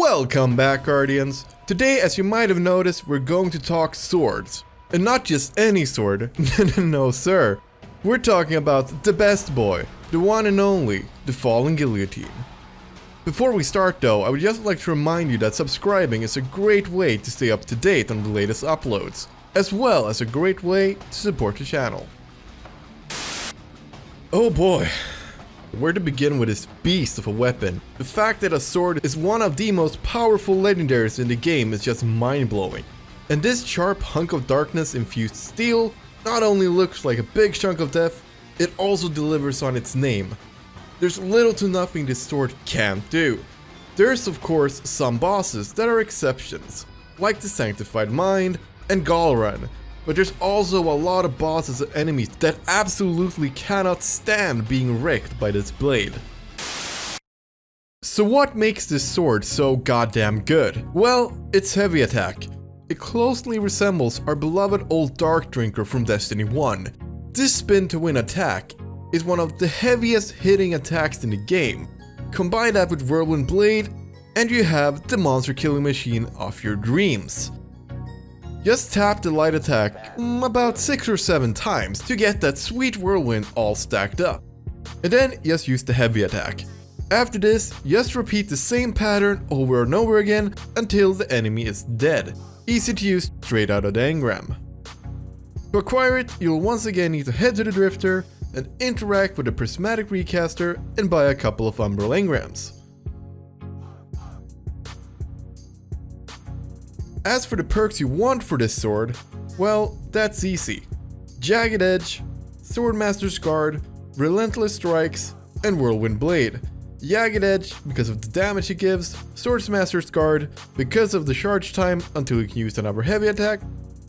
Welcome back, Guardians! Today, as you might have noticed, we're going to talk swords. And not just any sword, no sir. We're talking about the best boy, the one and only, the Falling Guillotine. Before we start though, I would just like to remind you that subscribing is a great way to stay up to date on the latest uploads, as well as a great way to support the channel. Oh boy. Where to begin with this beast of a weapon? The fact that a sword is one of the most powerful legendaries in the game is just mind-blowing. And this sharp hunk of darkness infused steel not only looks like a big chunk of death, it also delivers on its name. There's little to nothing this sword can't do. There's of course some bosses that are exceptions, like the Sanctified Mind and Galran. But there's also a lot of bosses and enemies that absolutely cannot stand being wrecked by this blade. So what makes this sword so goddamn good? Well, it's heavy attack. It closely resembles our beloved old Dark Drinker from Destiny 1. This spin to win attack is one of the heaviest hitting attacks in the game. Combine that with Whirlwind Blade and you have the monster killing machine of your dreams. Just tap the light attack about 6 or 7 times to get that sweet whirlwind all stacked up. And then just use the heavy attack. After this, just repeat the same pattern over and over again until the enemy is dead. Easy to use straight out of the engram. To acquire it, you'll once again need to head to the Drifter and interact with the Prismatic Recaster and buy a couple of umbral engrams. As for the perks you want for this sword, well, that's easy. Jagged Edge, Swordmaster's Guard, Relentless Strikes, and Whirlwind Blade. Jagged Edge because of the damage it gives, Swordmaster's Guard because of the charge time until you can use another heavy attack,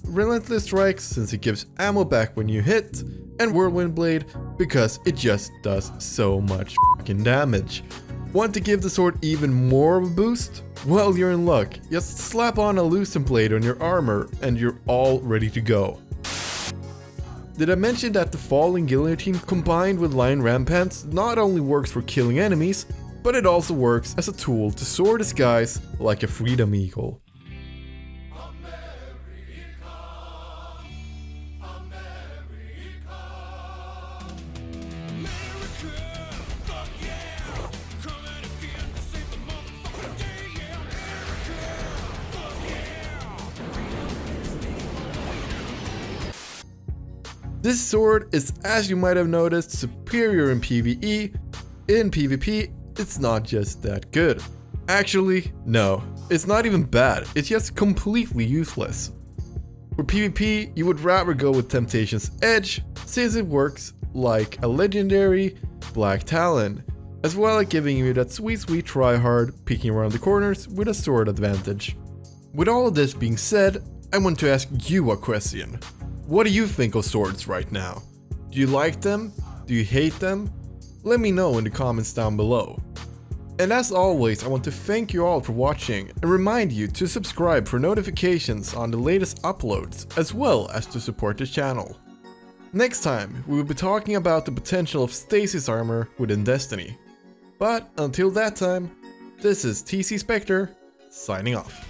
Relentless Strikes since it gives ammo back when you hit, and Whirlwind Blade because it just does so much fucking damage. Want to give the sword even more of a boost? Well, you're in luck. Just slap on a Lucent Blade on your armor and you're all ready to go. Did I mention that the Falling Guillotine combined with Lion Rampants not only works for killing enemies, but it also works as a tool to soar the skies like a freedom eagle. This sword is, as you might have noticed, superior in PvE. In PvP, it's not just that good. Actually, no, it's not even bad, it's just completely useless. For PvP, you would rather go with Temptation's Edge, since it works like a legendary Black Talon, as well as giving you that sweet try-hard peeking around the corners with a sword advantage. With all of this being said, I want to ask you a question. What do you think of swords right now? Do you like them? Do you hate them? Let me know in the comments down below. And as always, I want to thank you all for watching and remind you to subscribe for notifications on the latest uploads, as well as to support the channel. Next time, we will be talking about the potential of stasis armor within Destiny. But until that time, this is TCSpectre, signing off.